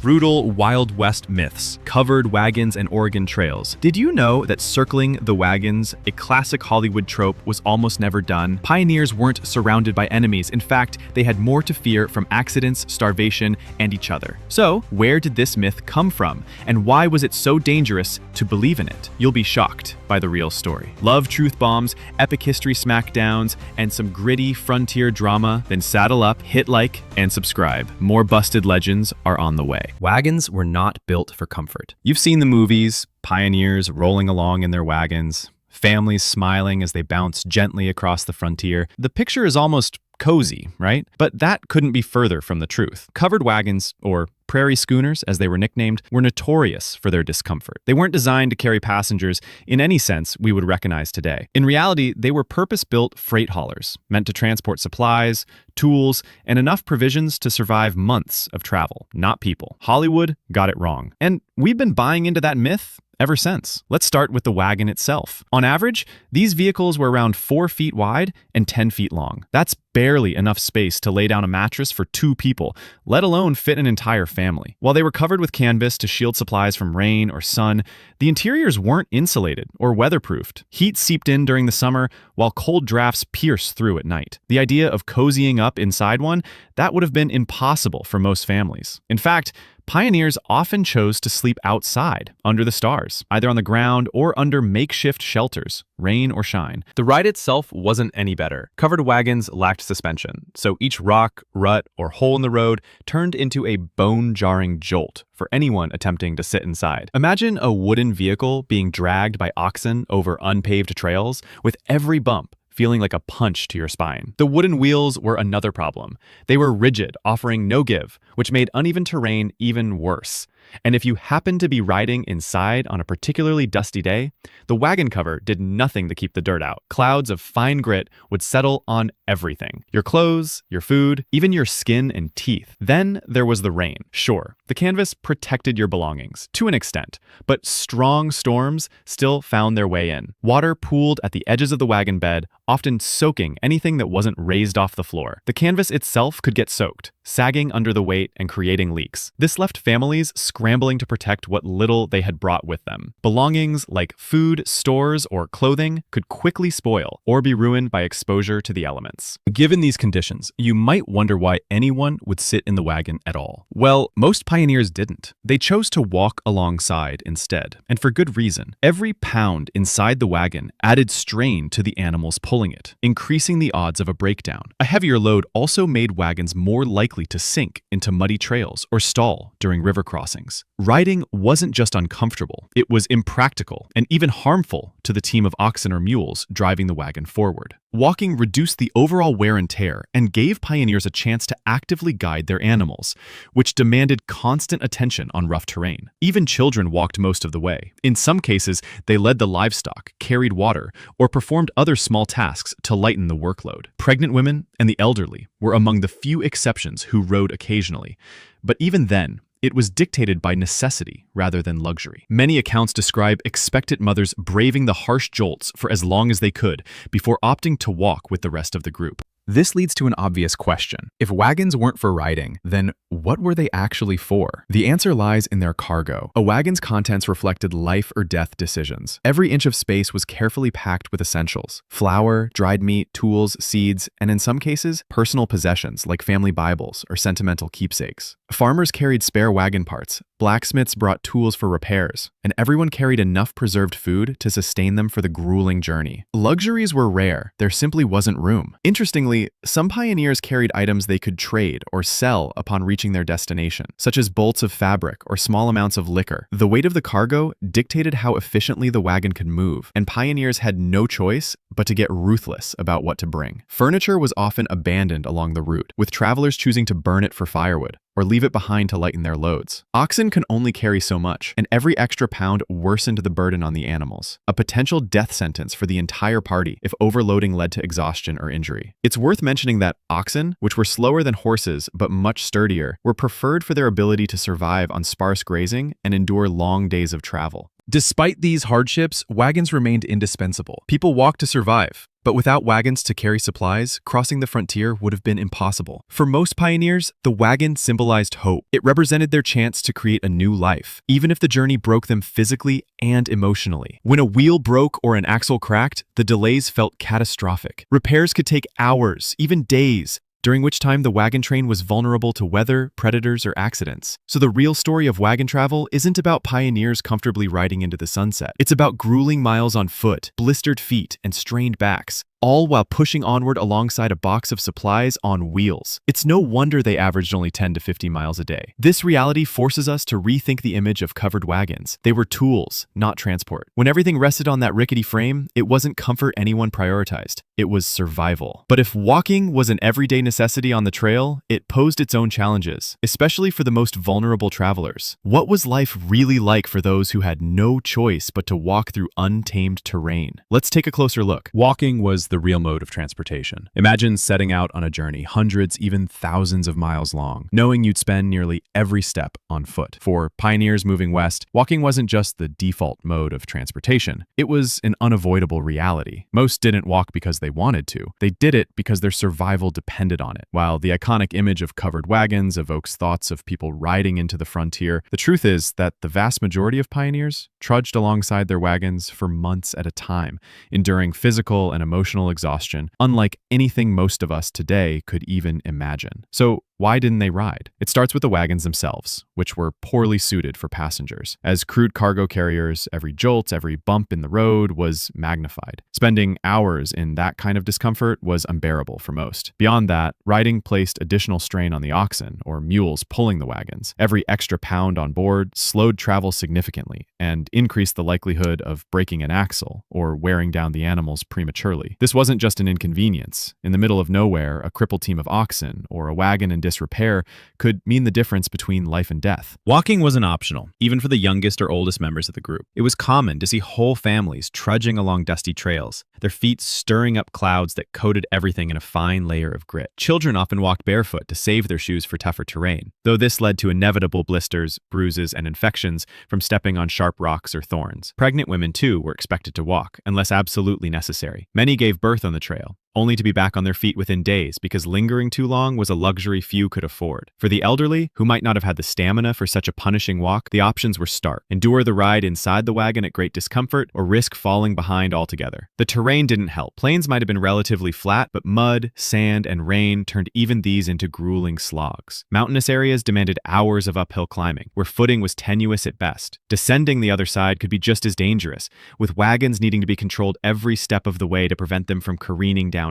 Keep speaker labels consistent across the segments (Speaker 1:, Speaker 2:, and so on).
Speaker 1: Brutal Wild West myths, covered wagons and Oregon trails. Did you know that circling the wagons, a classic Hollywood trope, was almost never done? Pioneers weren't surrounded by enemies. In fact, they had more to fear from accidents, starvation, and each other. So, where did this myth come from? And why was it so dangerous to believe in it? You'll be shocked by the real story. Love truth bombs, epic history smackdowns, and some gritty frontier drama? Then saddle up, hit like, and subscribe. More busted legends are on the way. Wagons were not built for comfort. You've seen the movies, pioneers rolling along in their wagons, families smiling as they bounce gently across the frontier. The picture is almost cozy, right? But that couldn't be further from the truth. Covered wagons, or prairie schooners as they were nicknamed, were notorious for their discomfort. They weren't designed to carry passengers in any sense we would recognize today. In reality, they were purpose-built freight haulers, meant to transport supplies, tools, and enough provisions to survive months of travel, not people. Hollywood got it wrong. And we've been buying into that myth ever since. Let's start with the wagon itself. On average, these vehicles were around 4 feet wide and 10 feet long. That's barely enough space to lay down a mattress for 2 people, let alone fit an entire family. While they were covered with canvas to shield supplies from rain or sun, the interiors weren't insulated or weatherproofed. Heat seeped in during the summer, while cold drafts pierced through at night. The idea of cozying up inside one, that would have been impossible for most families. In fact, pioneers often chose to sleep outside, under the stars, either on the ground or under makeshift shelters, rain or shine. The ride itself wasn't any better. Covered wagons lacked suspension, so each rock, rut, or hole in the road turned into a bone-jarring jolt for anyone attempting to sit inside. Imagine a wooden vehicle being dragged by oxen over unpaved trails, with every bump feeling like a punch to your spine. The wooden wheels were another problem. They were rigid, offering no give, which made uneven terrain even worse. And if you happened to be riding inside on a particularly dusty day, the wagon cover did nothing to keep the dirt out. Clouds of fine grit would settle on everything. Your clothes, your food, even your skin and teeth. Then there was the rain. Sure, the canvas protected your belongings, to an extent, but strong storms still found their way in. Water pooled at the edges of the wagon bed, often soaking anything that wasn't raised off the floor. The canvas itself could get soaked, sagging under the weight and creating leaks. This left families scrambling to protect what little they had brought with them. Belongings like food, stores, or clothing could quickly spoil or be ruined by exposure to the elements. Given these conditions, you might wonder why anyone would sit in the wagon at all. Well, most pioneers didn't. They chose to walk alongside instead, and for good reason. Every pound inside the wagon added strain to the animals pulling it, increasing the odds of a breakdown. A heavier load also made wagons more likely to sink into muddy trails or stall during river crossings. Riding wasn't just uncomfortable, it was impractical and even harmful to the team of oxen or mules driving the wagon forward. Walking reduced the overall wear and tear and gave pioneers a chance to actively guide their animals, which demanded constant attention on rough terrain. Even children walked most of the way. In some cases, they led the livestock, carried water, or performed other small tasks to lighten the workload. Pregnant women and the elderly were among the few exceptions who rode occasionally, but even then, it was dictated by necessity rather than luxury. Many accounts describe expectant mothers braving the harsh jolts for as long as they could before opting to walk with the rest of the group. This leads to an obvious question. If wagons weren't for riding, then what were they actually for? The answer lies in their cargo. A wagon's contents reflected life or death decisions. Every inch of space was carefully packed with essentials: flour, dried meat, tools, seeds, and in some cases, personal possessions like family Bibles or sentimental keepsakes. Farmers carried spare wagon parts, blacksmiths brought tools for repairs, and everyone carried enough preserved food to sustain them for the grueling journey. Luxuries were rare. There simply wasn't room. Interestingly, some pioneers carried items they could trade or sell upon reaching their destination, such as bolts of fabric or small amounts of liquor. The weight of the cargo dictated how efficiently the wagon could move, and pioneers had no choice but to get ruthless about what to bring. Furniture was often abandoned along the route, with travelers choosing to burn it for firewood or leave it behind to lighten their loads. Oxen can only carry so much, and every extra pound worsened the burden on the animals, a potential death sentence for the entire party if overloading led to exhaustion or injury. It's worth mentioning that oxen, which were slower than horses but much sturdier, were preferred for their ability to survive on sparse grazing and endure long days of travel. Despite these hardships, wagons remained indispensable. People walked to survive. But without wagons to carry supplies, crossing the frontier would have been impossible. For most pioneers, the wagon symbolized hope. It represented their chance to create a new life, even if the journey broke them physically and emotionally. When a wheel broke or an axle cracked, the delays felt catastrophic. Repairs could take hours, even days, during which time the wagon train was vulnerable to weather, predators, or accidents. So the real story of wagon travel isn't about pioneers comfortably riding into the sunset. It's about grueling miles on foot, blistered feet, and strained backs, all while pushing onward alongside a box of supplies on wheels. It's no wonder they averaged only 10 to 50 miles a day. This reality forces us to rethink the image of covered wagons. They were tools, not transport. When everything rested on that rickety frame, it wasn't comfort anyone prioritized. It was survival. But if walking was an everyday necessity on the trail, it posed its own challenges, especially for the most vulnerable travelers. What was life really like for those who had no choice but to walk through untamed terrain? Let's take a closer look.
Speaker 2: Walking was the real mode of transportation. Imagine setting out on a journey hundreds, even thousands of miles long, knowing you'd spend nearly every step on foot. For pioneers moving west, walking wasn't just the default mode of transportation. It was an unavoidable reality. Most didn't walk because they wanted to. They did it because their survival depended on it. While the iconic image of covered wagons evokes thoughts of people riding into the frontier, the truth is that the vast majority of pioneers trudged alongside their wagons for months at a time, enduring physical and emotional exhaustion, unlike anything most of us today could even imagine. So, why didn't they ride? It starts with the wagons themselves, which were poorly suited for passengers. As crude cargo carriers, every jolt, every bump in the road was magnified. Spending hours in that kind of discomfort was unbearable for most. Beyond that, riding placed additional strain on the oxen, or mules pulling the wagons. Every extra pound on board slowed travel significantly and increased the likelihood of breaking an axle or wearing down the animals prematurely. This wasn't just an inconvenience. In the middle of nowhere, a crippled team of oxen or a wagon in disrepair could mean the difference between life and death.
Speaker 1: Walking wasn't optional, even for the youngest or oldest members of the group. It was common to see whole families trudging along dusty trails, their feet stirring up clouds that coated everything in a fine layer of grit. Children often walked barefoot to save their shoes for tougher terrain, though this led to inevitable blisters, bruises, and infections from stepping on sharp rocks or thorns. Pregnant women, too, were expected to walk, unless absolutely necessary. Many gave birth on the trail, only to be back on their feet within days because lingering too long was a luxury few could afford. For the elderly, who might not have had the stamina for such a punishing walk, the options were stark: endure the ride inside the wagon at great discomfort or risk falling behind altogether. The terrain didn't help. Plains might have been relatively flat, but mud, sand, and rain turned even these into grueling slogs. Mountainous areas demanded hours of uphill climbing, where footing was tenuous at best. Descending the other side could be just as dangerous, with wagons needing to be controlled every step of the way to prevent them from careening downhill.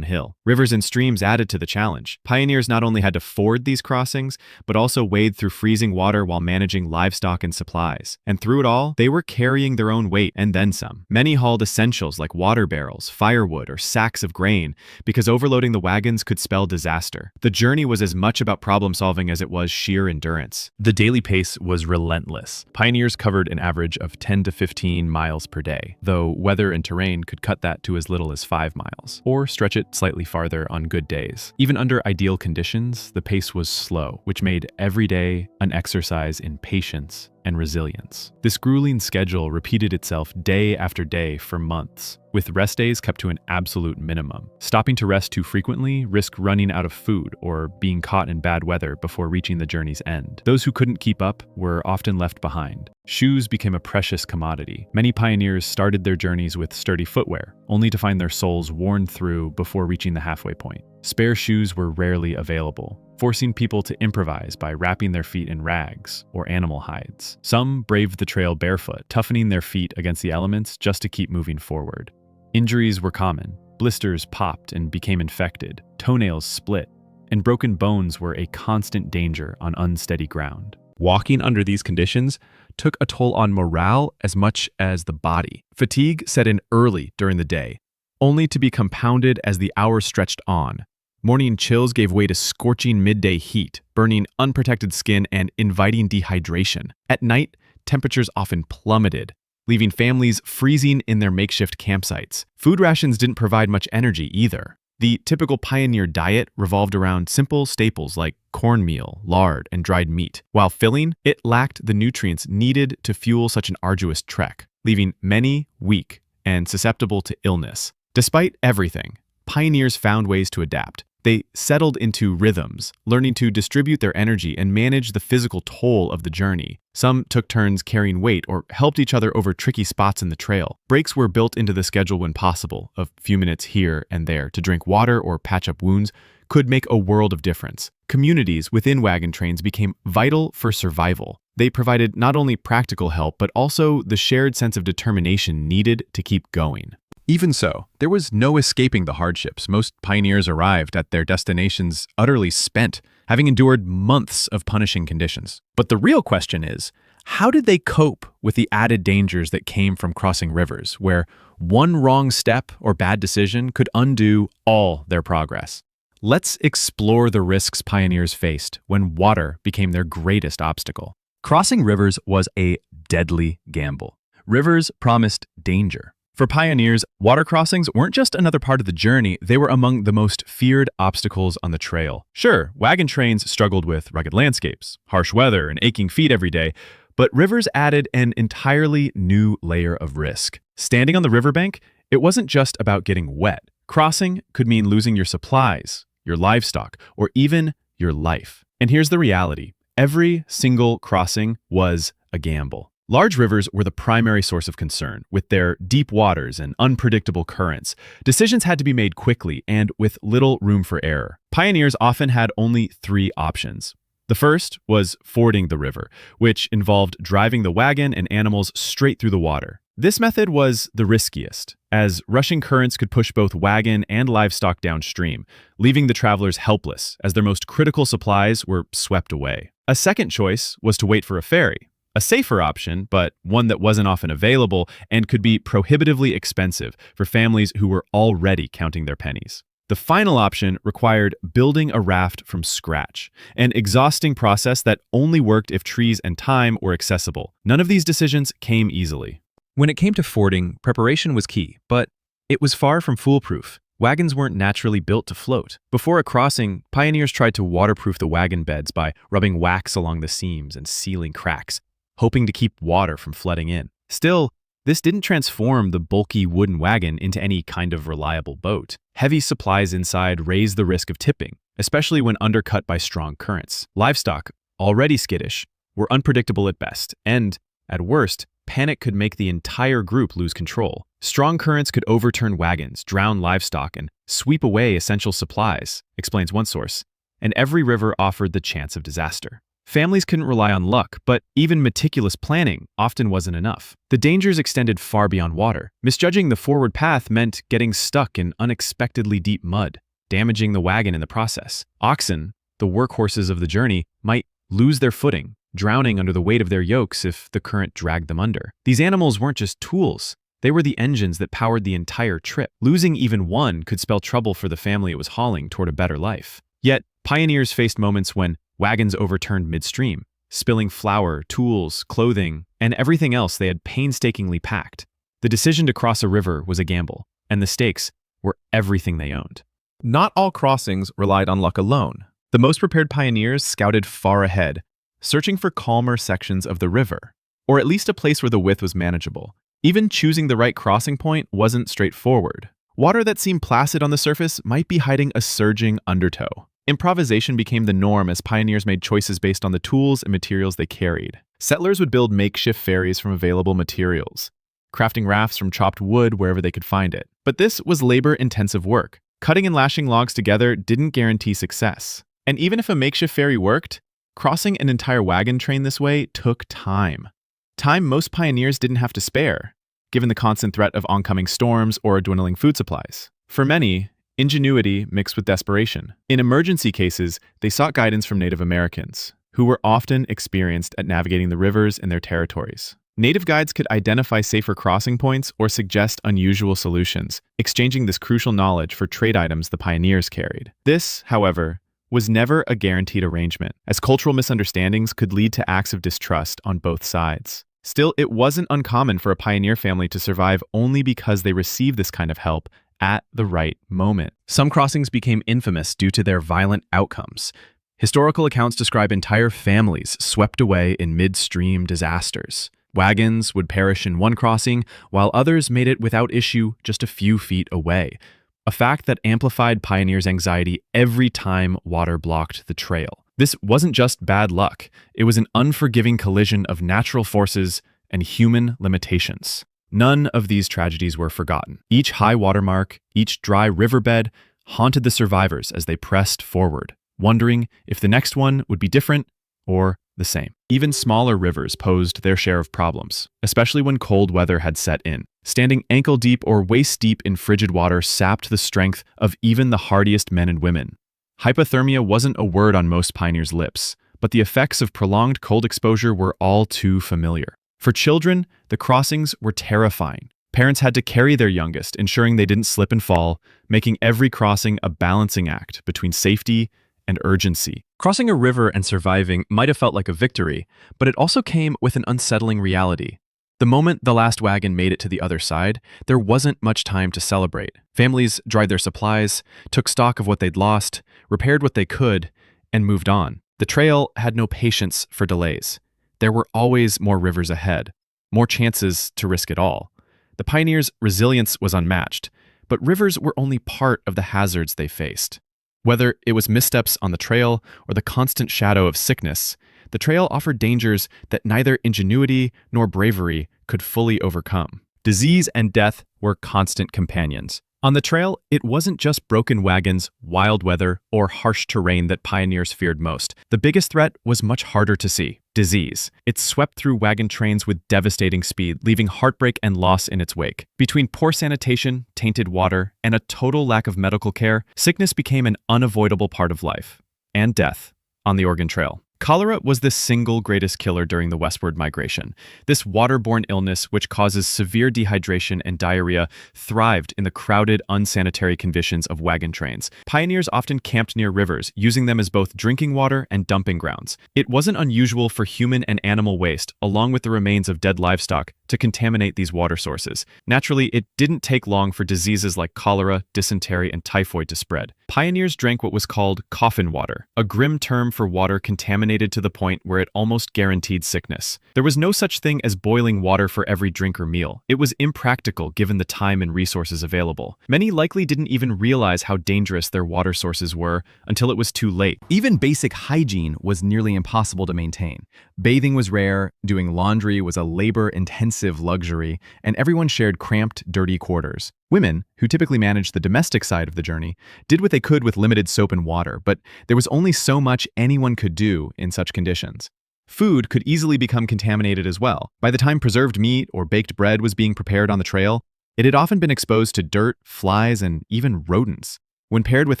Speaker 1: Rivers and streams added to the challenge. Pioneers not only had to ford these crossings, but also wade through freezing water while managing livestock and supplies. And through it all, they were carrying their own weight and then some. Many hauled essentials like water barrels, firewood, or sacks of grain, because overloading the wagons could spell disaster. The journey was as much about problem solving as it was sheer endurance.
Speaker 2: The daily pace was relentless. Pioneers covered an average of 10 to 15 miles per day, though weather and terrain could cut that to as little as 5 miles, or stretch it slightly farther on good days. Even under ideal conditions, the pace was slow, which made every day an exercise in patience and resilience. This grueling schedule repeated itself day after day for months, with rest days kept to an absolute minimum. Stopping to rest too frequently risked running out of food or being caught in bad weather before reaching the journey's end. Those who couldn't keep up were often left behind. Shoes became a precious commodity. Many pioneers started their journeys with sturdy footwear, only to find their soles worn through before reaching the halfway point. Spare shoes were rarely available, forcing people to improvise by wrapping their feet in rags or animal hides. Some braved the trail barefoot, toughening their feet against the elements just to keep moving forward. Injuries were common. Blisters popped and became infected, toenails split, and broken bones were a constant danger on unsteady ground.
Speaker 1: Walking under these conditions took a toll on morale as much as the body. Fatigue set in early during the day, only to be compounded as the hours stretched on. Morning chills gave way to scorching midday heat, burning unprotected skin and inviting dehydration. At night, temperatures often plummeted, leaving families freezing in their makeshift campsites. Food rations didn't provide much energy either. The typical pioneer diet revolved around simple staples like cornmeal, lard, and dried meat. While filling, it lacked the nutrients needed to fuel such an arduous trek, leaving many weak and susceptible to illness. Despite everything, pioneers found ways to adapt. They settled into rhythms, learning to distribute their energy and manage the physical toll of the journey. Some took turns carrying weight or helped each other over tricky spots in the trail. Breaks were built into the schedule when possible. A few minutes here and there to drink water or patch up wounds could make a world of difference. Communities within wagon trains became vital for survival. They provided not only practical help, but also the shared sense of determination needed to keep going.
Speaker 2: Even so, there was no escaping the hardships. Most pioneers arrived at their destinations utterly spent, having endured months of punishing conditions. But the real question is, how did they cope with the added dangers that came from crossing rivers, where one wrong step or bad decision could undo all their progress? Let's explore the risks pioneers faced when water became their greatest obstacle. Crossing rivers was a deadly gamble. Rivers promised danger. For pioneers, water crossings weren't just another part of the journey, they were among the most feared obstacles on the trail. Sure, wagon trains struggled with rugged landscapes, harsh weather, and aching feet every day, but rivers added an entirely new layer of risk. Standing on the riverbank, it wasn't just about getting wet. Crossing could mean losing your supplies, your livestock, or even your life. And here's the reality. Every single crossing was a gamble. Large rivers were the primary source of concern. With their deep waters and unpredictable currents, decisions had to be made quickly and with little room for error. Pioneers often had only 3 options. The first was fording the river, which involved driving the wagon and animals straight through the water. This method was the riskiest, as rushing currents could push both wagon and livestock downstream, leaving the travelers helpless as their most critical supplies were swept away. A second choice was to wait for a ferry. A safer option, but one that wasn't often available and could be prohibitively expensive for families who were already counting their pennies. The final option required building a raft from scratch, an exhausting process that only worked if trees and time were accessible. None of these decisions came easily. When it came to fording, preparation was key, but it was far from foolproof. Wagons weren't naturally built to float. Before a crossing, pioneers tried to waterproof the wagon beds by rubbing wax along the seams and sealing cracks, hoping to keep water from flooding in. Still, this didn't transform the bulky wooden wagon into any kind of reliable boat. Heavy supplies inside raised the risk of tipping, especially when undercut by strong currents. Livestock, already skittish, were unpredictable at best, and, at worst, panic could make the entire group lose control. Strong currents could overturn wagons, drown livestock, and sweep away essential supplies, explains one source, and every river offered the chance of disaster. Families couldn't rely on luck, but even meticulous planning often wasn't enough. The dangers extended far beyond water. Misjudging the forward path meant getting stuck in unexpectedly deep mud, damaging the wagon in the process. Oxen, the workhorses of the journey, might lose their footing, drowning under the weight of their yokes if the current dragged them under. These animals weren't just tools. They were the engines that powered the entire trip. Losing even one could spell trouble for the family it was hauling toward a better life. Yet, pioneers faced moments when wagons overturned midstream, spilling flour, tools, clothing, and everything else they had painstakingly packed. The decision to cross a river was a gamble, and the stakes were everything they owned. Not all crossings relied on luck alone. The most prepared pioneers scouted far ahead, searching for calmer sections of the river, or at least a place where the width was manageable. Even choosing the right crossing point wasn't straightforward. Water that seemed placid on the surface might be hiding a surging undertow. Improvisation became the norm as pioneers made choices based on the tools and materials they carried. Settlers would build makeshift ferries from available materials, crafting rafts from chopped wood wherever they could find it. But this was labor-intensive work. Cutting and lashing logs together didn't guarantee success. And even if a makeshift ferry worked, crossing an entire wagon train this way took time. Time most pioneers didn't have to spare, given the constant threat of oncoming storms or dwindling food supplies. For many, ingenuity mixed with desperation. In emergency cases, they sought guidance from Native Americans, who were often experienced at navigating the rivers in their territories. Native guides could identify safer crossing points or suggest unusual solutions, exchanging this crucial knowledge for trade items the pioneers carried. This, however, was never a guaranteed arrangement, as cultural misunderstandings could lead to acts of distrust on both sides. Still, it wasn't uncommon for a pioneer family to survive only because they received this kind of help at the right moment. Some crossings became infamous due to their violent outcomes. Historical accounts describe entire families swept away in midstream disasters. Wagons would perish in one crossing, while others made it without issue just a few feet away, a fact that amplified pioneers' anxiety every time water blocked the trail. This wasn't just bad luck, it was an unforgiving collision of natural forces and human limitations. None of these tragedies were forgotten. Each high watermark, each dry riverbed, haunted the survivors as they pressed forward, wondering if the next one would be different or the same. Even smaller rivers posed their share of problems, especially when cold weather had set in. Standing ankle-deep or waist-deep in frigid water sapped the strength of even the hardiest men and women. Hypothermia wasn't a word on most pioneers' lips, but the effects of prolonged cold exposure were all too familiar. For children, the crossings were terrifying. Parents had to carry their youngest, ensuring they didn't slip and fall, making every crossing a balancing act between safety and urgency. Crossing a river and surviving might have felt like a victory, but it also came with an unsettling reality. The moment the last wagon made it to the other side, there wasn't much time to celebrate. Families dried their supplies, took stock of what they'd lost, repaired what they could, and moved on. The trail had no patience for delays. There were always more rivers ahead, more chances to risk it all. The pioneers' resilience was unmatched, but rivers were only part of the hazards they faced. Whether it was missteps on the trail or the constant shadow of sickness, the trail offered dangers that neither ingenuity nor bravery could fully overcome. Disease and death were constant companions. On the trail, it wasn't just broken wagons, wild weather, or harsh terrain that pioneers feared most. The biggest threat was much harder to see: disease. It swept through wagon trains with devastating speed, leaving heartbreak and loss in its wake. Between poor sanitation, tainted water, and a total lack of medical care, sickness became an unavoidable part of life and death on the Oregon Trail. Cholera was the single greatest killer during the westward migration. This waterborne illness, which causes severe dehydration and diarrhea, thrived in the crowded, unsanitary conditions of wagon trains. Pioneers often camped near rivers, using them as both drinking water and dumping grounds. It wasn't unusual for human and animal waste, along with the remains of dead livestock, to contaminate these water sources. Naturally, it didn't take long for diseases like cholera, dysentery, and typhoid to spread. Pioneers drank what was called coffin water, a grim term for water contaminated to the point where it almost guaranteed sickness. There was no such thing as boiling water for every drink or meal. It was impractical given the time and resources available. Many likely didn't even realize how dangerous their water sources were until it was too late. Even basic hygiene was nearly impossible to maintain. Bathing was rare, doing laundry was a labor-intensive luxury, and everyone shared cramped, dirty quarters. Women, who typically managed the domestic side of the journey, did what they could with limited soap and water, but there was only so much anyone could do in such conditions. Food could easily become contaminated as well. By the time preserved meat or baked bread was being prepared on the trail, it had often been exposed to dirt, flies, and even rodents. When paired with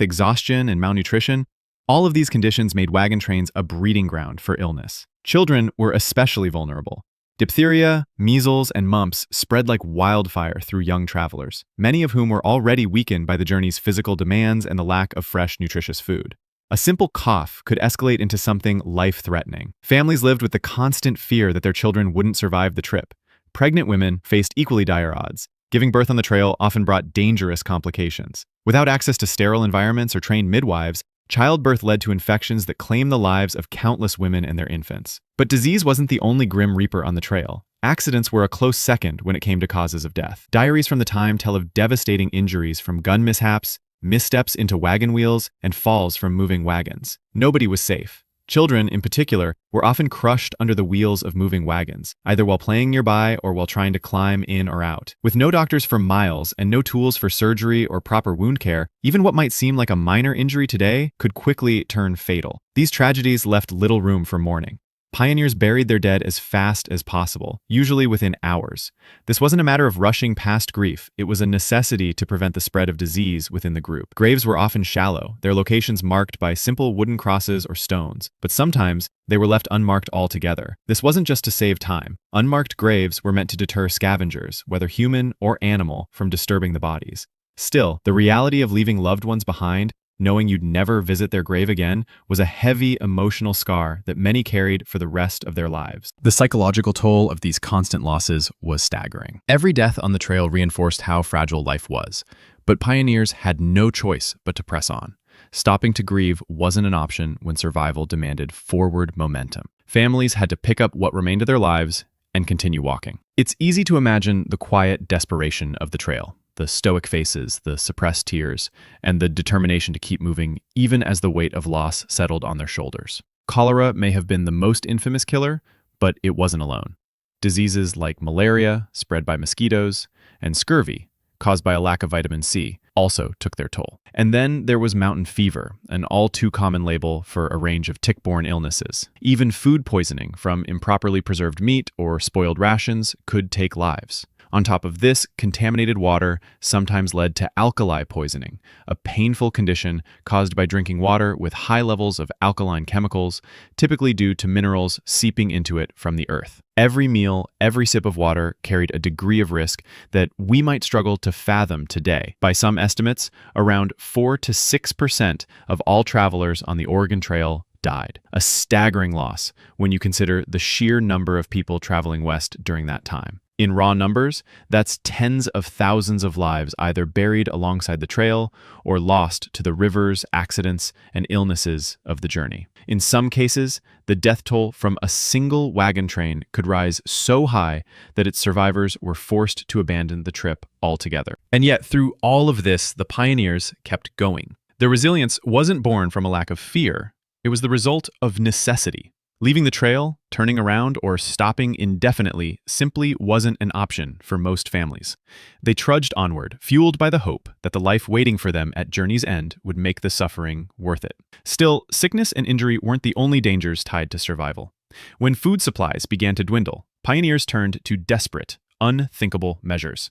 Speaker 2: exhaustion and malnutrition, all of these conditions made wagon trains a breeding ground for illness. Children were especially vulnerable. Diphtheria, measles, and mumps spread like wildfire through young travelers, many of whom were already weakened by the journey's physical demands and the lack of fresh, nutritious food. A simple cough could escalate into something life-threatening. Families lived with the constant fear that their children wouldn't survive the trip. Pregnant women faced equally dire odds. Giving birth on the trail often brought dangerous complications. Without access to sterile environments or trained midwives, childbirth led to infections that claimed the lives of countless women and their infants. But disease wasn't the only grim reaper on the trail. Accidents were a close second when it came to causes of death. Diaries from the time tell of devastating injuries from gun mishaps, missteps into wagon wheels, and falls from moving wagons. Nobody was safe. Children, in particular, were often crushed under the wheels of moving wagons, either while playing nearby or while trying to climb in or out. With no doctors for miles and no tools for surgery or proper wound care, even what might seem like a minor injury today could quickly turn fatal. These tragedies left little room for mourning. Pioneers buried their dead as fast as possible, usually within hours. This wasn't a matter of rushing past grief, it was a necessity to prevent the spread of disease within the group. Graves were often shallow, their locations marked by simple wooden crosses or stones, but sometimes they were left unmarked altogether. This wasn't just to save time. Unmarked graves were meant to deter scavengers, whether human or animal, from disturbing the bodies. Still, the reality of leaving loved ones behind, knowing you'd never visit their grave again, was a heavy emotional scar that many carried for the rest of their lives. The psychological toll of these constant losses was staggering. Every death on the trail reinforced how fragile life was. But pioneers had no choice but to press on. Stopping to grieve wasn't an option when survival demanded forward momentum. Families had to pick up what remained of their lives and continue walking. It's easy to imagine the quiet desperation of the trail, the stoic faces, the suppressed tears, and the determination to keep moving even as the weight of loss settled on their shoulders. Cholera may have been the most infamous killer, but it wasn't alone. Diseases like malaria, spread by mosquitoes, and scurvy, caused by a lack of vitamin C, also took their toll. And then there was mountain fever, an all-too-common label for a range of tick-borne illnesses. Even food poisoning from improperly preserved meat or spoiled rations could take lives. On top of this, contaminated water sometimes led to alkali poisoning, a painful condition caused by drinking water with high levels of alkaline chemicals, typically due to minerals seeping into it from the earth. Every meal, every sip of water carried a degree of risk that we might struggle to fathom today. By some estimates, around 4 to 6% of all travelers on the Oregon Trail died. A staggering loss when you consider the sheer number of people traveling west during that time. In raw numbers, that's tens of thousands of lives either buried alongside the trail or lost to the rivers, accidents, and illnesses of the journey. In some cases, the death toll from a single wagon train could rise so high that its survivors were forced to abandon the trip altogether. And yet, through all of this, the pioneers kept going. Their resilience wasn't born from a lack of fear. It was the result of necessity. Leaving the trail, turning around, or stopping indefinitely simply wasn't an option for most families. They trudged onward, fueled by the hope that the life waiting for them at journey's end would make the suffering worth it. Still, sickness and injury weren't the only dangers tied to survival. When food supplies began to dwindle, pioneers turned to desperate, unthinkable measures.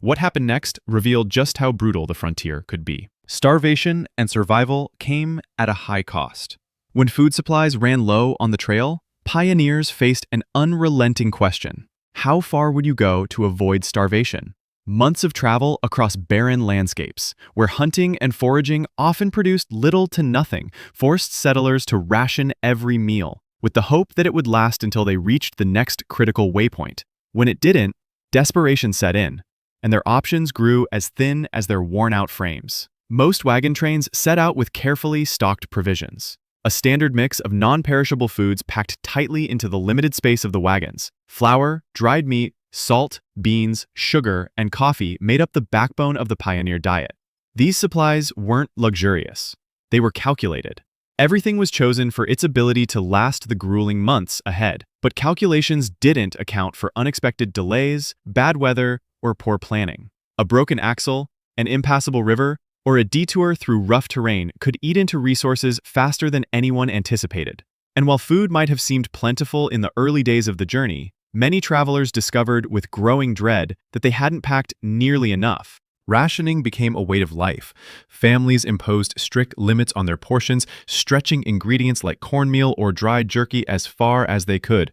Speaker 2: What happened next revealed just how brutal the frontier could be. Starvation and survival came at a high cost. When food supplies ran low on the trail, pioneers faced an unrelenting question. How far would you go to avoid starvation? Months of travel across barren landscapes, where hunting and foraging often produced little to nothing, forced settlers to ration every meal, with the hope that it would last until they reached the next critical waypoint. When it didn't, desperation set in, and their options grew as thin as their worn-out frames. Most wagon trains set out with carefully stocked provisions. A standard mix of non-perishable foods packed tightly into the limited space of the wagons. Flour, dried meat, salt, beans, sugar, and coffee made up the backbone of the pioneer diet. These supplies weren't luxurious. They were calculated. Everything was chosen for its ability to last the grueling months ahead. But calculations didn't account for unexpected delays, bad weather, or poor planning. A broken axle, an impassable river, or a detour through rough terrain could eat into resources faster than anyone anticipated. And while food might have seemed plentiful in the early days of the journey, many travelers discovered with growing dread that they hadn't packed nearly enough. Rationing became a way of life. Families imposed strict limits on their portions, stretching ingredients like cornmeal or dried jerky as far as they could.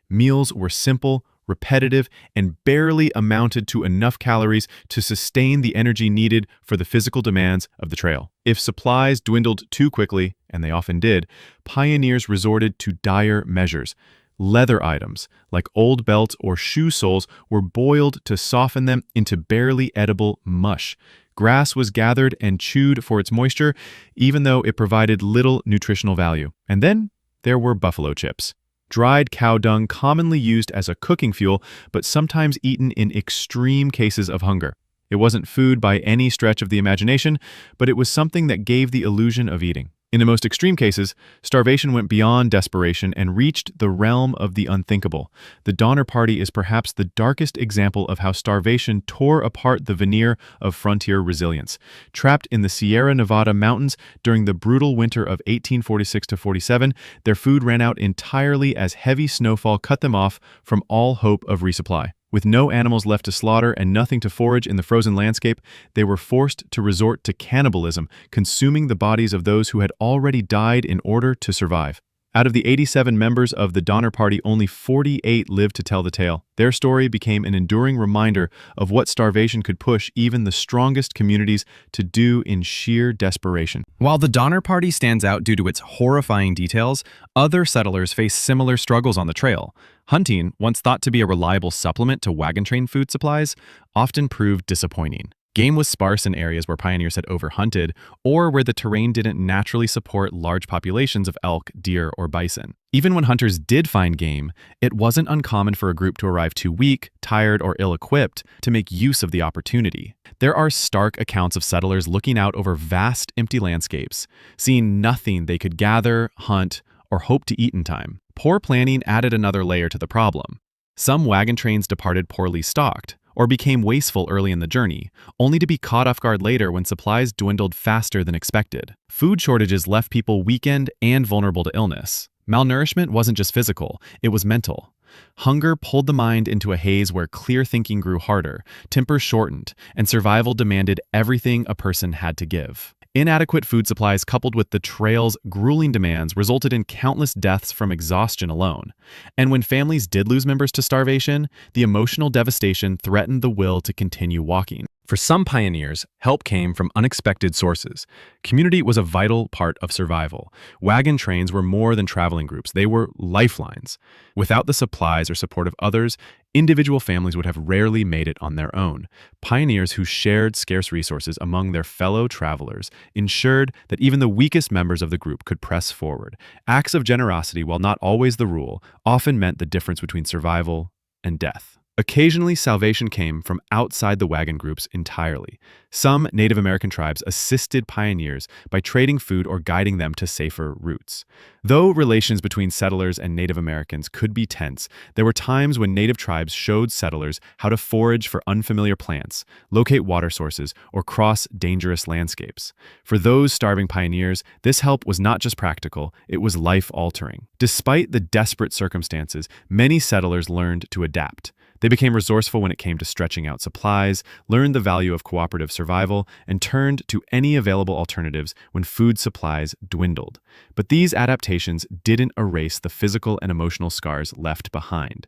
Speaker 2: Meals were simple, repetitive, and barely amounted to enough calories to sustain the energy needed for the physical demands of the trail. If supplies dwindled too quickly, and they often did, pioneers resorted to dire measures. Leather items, like old belts or shoe soles, were boiled to soften them into barely edible mush. Grass was gathered and chewed for its moisture, even though it provided little nutritional value. And then there were buffalo chips. Dried cow dung commonly used as a cooking fuel, but sometimes eaten in extreme cases of hunger. It wasn't food by any stretch of the imagination, but it was something that gave the illusion of eating. In the most extreme cases, starvation went beyond desperation and reached the realm of the unthinkable. The Donner Party is perhaps the darkest example of how starvation tore apart the veneer of frontier resilience. Trapped in the Sierra Nevada mountains during the brutal winter of 1846-47, their food ran out entirely as heavy snowfall cut them off from all hope of resupply. With no animals left to slaughter and nothing to forage in the frozen landscape, they were forced to resort to cannibalism, consuming the bodies of those who had already died in order to survive. Out of the 87 members of the Donner Party, only 48 lived to tell the tale. Their story became an enduring reminder of what starvation could push even the strongest communities to do in sheer desperation. While the Donner Party stands out due to its horrifying details, other settlers face similar struggles on the trail. Hunting, once thought to be a reliable supplement to wagon train food supplies, often proved disappointing.
Speaker 1: Game was sparse in areas where pioneers had overhunted or where the terrain didn't naturally support large populations of elk, deer, or bison. Even when hunters did find game, it wasn't uncommon for a group to arrive too weak, tired, or ill-equipped to make use of the opportunity. There are stark accounts of settlers looking out over vast, empty landscapes, seeing nothing they could gather, hunt, or hope to eat in time. Poor planning added another layer to the problem. Some wagon trains departed poorly stocked, or became wasteful early in the journey, only to be caught off guard later when supplies dwindled faster than expected. Food shortages left people weakened and vulnerable to illness. Malnourishment wasn't just physical, it was mental. Hunger pulled the mind into a haze where clear thinking grew harder, temper shortened, and survival demanded everything a person had to give. Inadequate food supplies coupled with the trail's grueling demands resulted in countless deaths from exhaustion alone. And when families did lose members to starvation, the emotional devastation threatened the will to continue walking.
Speaker 2: For some pioneers, help came from unexpected sources. Community was a vital part of survival. Wagon trains were more than traveling groups, they were lifelines. Without the supplies or support of others, individual families would have rarely made it on their own. Pioneers who shared scarce resources among their fellow travelers ensured that even the weakest members of the group could press forward. Acts of generosity, while not always the rule, often meant the difference between survival and death. Occasionally, salvation came from outside the wagon groups entirely. Some Native American tribes assisted pioneers by trading food or guiding them to safer routes. Though relations between settlers and Native Americans could be tense, there were times when Native tribes showed settlers how to forage for unfamiliar plants, locate water sources, or cross dangerous landscapes. For those starving pioneers, this help was not just practical, it was life-altering. Despite the desperate circumstances, many settlers learned to adapt. They became resourceful when it came to stretching out supplies, learned the value of cooperative survival, and turned to any available alternatives when food supplies dwindled. But these adaptations didn't erase the physical and emotional scars left behind.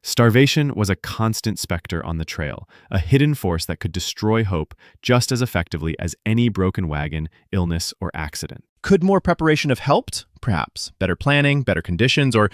Speaker 2: Starvation was a constant specter on the trail, a hidden force that could destroy hope just as effectively as any broken wagon, illness, or accident.
Speaker 1: Could more preparation have helped? Perhaps. Better planning, better conditions, or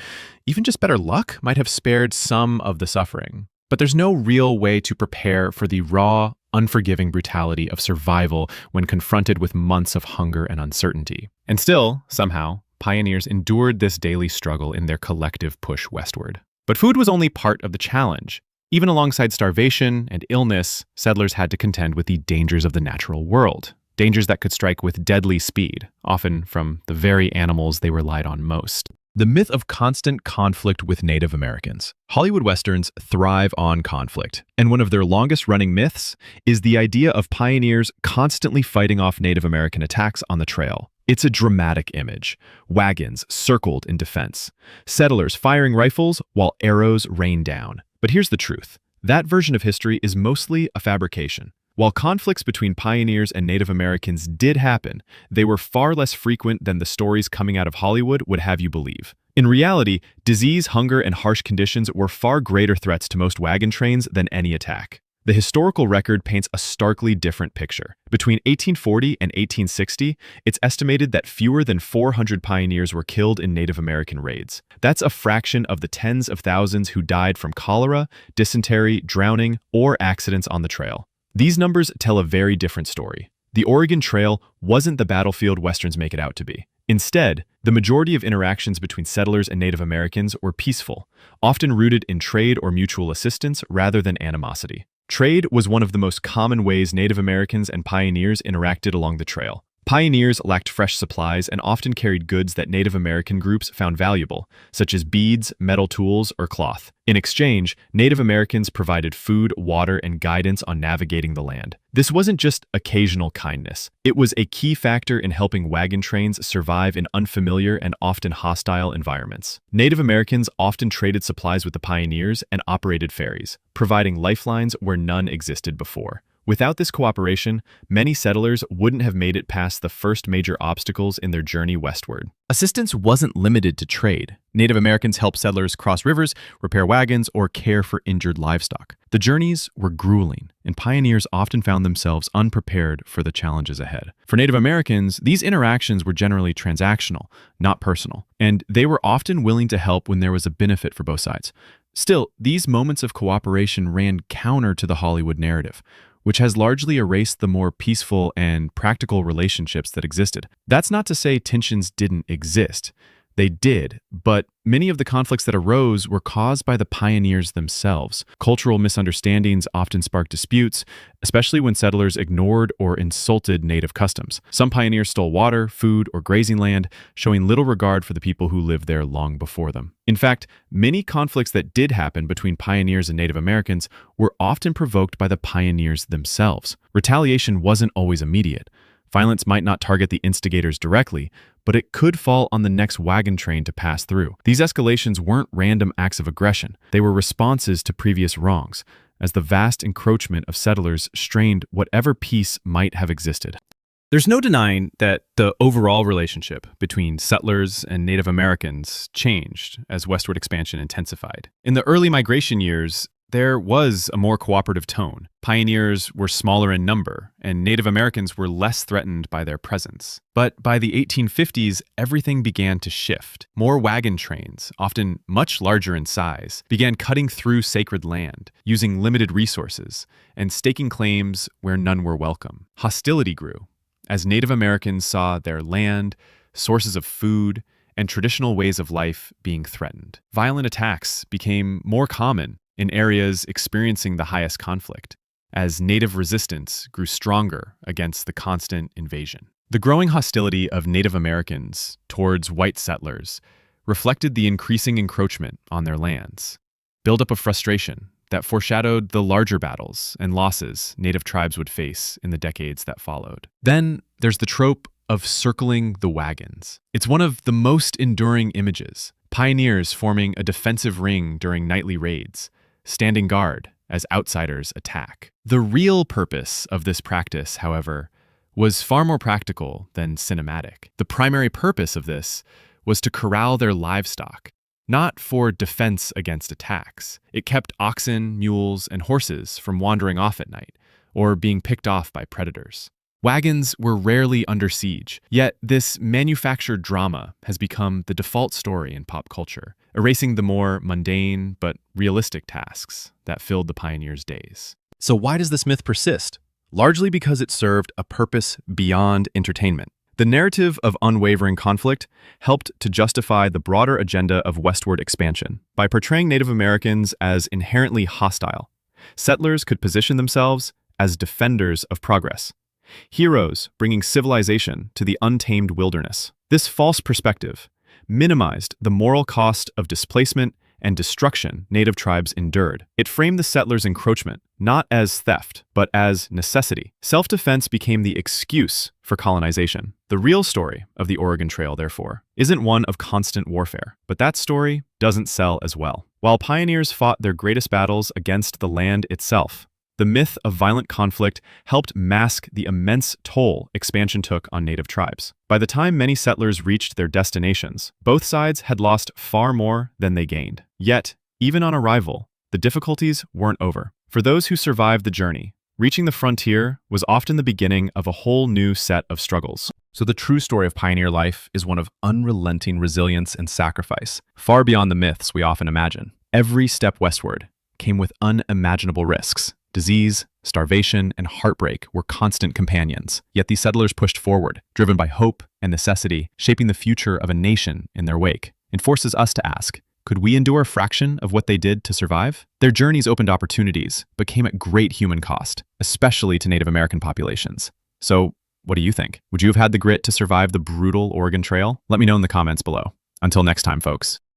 Speaker 1: even just better luck might have spared some of the suffering. But there's no real way to prepare for the raw, unforgiving brutality of survival when confronted with months of hunger and uncertainty. And still, somehow, pioneers endured this daily struggle in their collective push westward. But food was only part of the challenge. Even alongside starvation and illness, settlers had to contend with the dangers of the natural world. Dangers that could strike with deadly speed, often from the very animals they relied on most. The myth of constant conflict with Native Americans. Hollywood Westerns thrive on conflict, and one of their longest-running myths is the idea of pioneers constantly fighting off Native American attacks on the trail. It's a dramatic image. Wagons circled in defense. Settlers firing rifles while arrows rain down. But here's the truth. That version of history is mostly a fabrication. While conflicts between pioneers and Native Americans did happen, they were far less frequent than the stories coming out of Hollywood would have you believe. In reality, disease, hunger, and harsh conditions were far greater threats to most wagon trains than any attack. The historical record paints a starkly different picture. Between 1840 and 1860, it's estimated that fewer than 400 pioneers were killed in Native American raids. That's a fraction of the tens of thousands who died from cholera, dysentery, drowning, or accidents on the trail. These numbers tell a very different story. The Oregon Trail wasn't the battlefield Westerns make it out to be. Instead, the majority of interactions between settlers and Native Americans were peaceful, often rooted in trade or mutual assistance rather than animosity. Trade was one of the most common ways Native Americans and pioneers interacted along the trail. Pioneers lacked fresh supplies and often carried goods that Native American groups found valuable, such as beads, metal tools, or cloth. In exchange, Native Americans provided food, water, and guidance on navigating the land. This wasn't just occasional kindness. It was a key factor in helping wagon trains survive in unfamiliar and often hostile environments. Native Americans often traded supplies with the pioneers and operated ferries, providing lifelines where none existed before. Without this cooperation, many settlers wouldn't have made it past the first major obstacles in their journey westward. Assistance wasn't limited to trade. Native Americans helped settlers cross rivers, repair wagons, or care for injured livestock. The journeys were grueling, and pioneers often found themselves unprepared for the challenges ahead. For Native Americans, these interactions were generally transactional, not personal, and they were often willing to help when there was a benefit for both sides. Still, these moments of cooperation ran counter to the Hollywood narrative.
Speaker 2: which has largely erased the more peaceful and practical relationships that existed. That's not to say tensions didn't exist. They did, but many of the conflicts that arose were caused by the pioneers themselves. Cultural misunderstandings often sparked disputes, especially when settlers ignored or insulted native customs. Some pioneers stole water, food, or grazing land, showing little regard for the people who lived there long before them. In fact, many conflicts that did happen between pioneers and Native Americans were often provoked by the pioneers themselves. Retaliation wasn't always immediate. Violence might not target the instigators directly, but it could fall on the next wagon train to pass through. These escalations weren't random acts of aggression. They were responses to previous wrongs, as the vast encroachment of settlers strained whatever peace might have existed.
Speaker 1: There's no denying that the overall relationship between settlers and Native Americans changed as westward expansion intensified. In the early migration years, there was a more cooperative tone. Pioneers were smaller in number, and Native Americans were less threatened by their presence. But by the 1850s, everything began to shift. More wagon trains, often much larger in size, began cutting through sacred land, using limited resources, and staking claims where none were welcome. Hostility grew, as Native Americans saw their land, sources of food, and traditional ways of life being threatened. Violent attacks became more common in areas experiencing the highest conflict, as native resistance grew stronger against the constant invasion. The growing hostility of Native Americans towards white settlers reflected the increasing encroachment on their lands, buildup of frustration that foreshadowed the larger battles and losses Native tribes would face in the decades that followed. Then there's the trope of circling the wagons. It's one of the most enduring images, pioneers forming a defensive ring during nightly raids, standing guard as outsiders attack. The real purpose of this practice, however, was far more practical than cinematic. The primary purpose of this was to corral their livestock, not for defense against attacks. It kept oxen, mules, and horses from wandering off at night or being picked off by predators. Wagons were rarely under siege, yet this manufactured drama has become the default story in pop culture, erasing the more mundane but realistic tasks that filled the pioneers' days.
Speaker 2: So why does this myth persist? Largely because it served a purpose beyond entertainment. The narrative of unwavering conflict helped to justify the broader agenda of westward expansion. By portraying Native Americans as inherently hostile, settlers could position themselves as defenders of progress, heroes bringing civilization to the untamed wilderness. This false perspective minimized the moral cost of displacement and destruction Native tribes endured. It framed the settlers' encroachment not as theft, but as necessity. Self-defense became the excuse for colonization. The real story of the Oregon Trail, therefore, isn't one of constant warfare, but that story doesn't sell as well. While pioneers fought their greatest battles against the land itself, the myth of violent conflict helped mask the immense toll expansion took on Native tribes. By the time many settlers reached their destinations, both sides had lost far more than they gained. Yet, even on arrival, the difficulties weren't over. For those who survived the journey, reaching the frontier was often the beginning of a whole new set of struggles. So the true story of pioneer life is one of unrelenting resilience and sacrifice, far beyond the myths we often imagine. Every step westward came with unimaginable risks. Disease, starvation, and heartbreak were constant companions. Yet these settlers pushed forward, driven by hope and necessity, shaping the future of a nation in their wake. It forces us to ask, could we endure a fraction of what they did to survive? Their journeys opened opportunities, but came at great human cost, especially to Native American populations. So, what do you think? Would you have had the grit to survive the brutal Oregon Trail? Let me know in the comments below. Until next time, folks.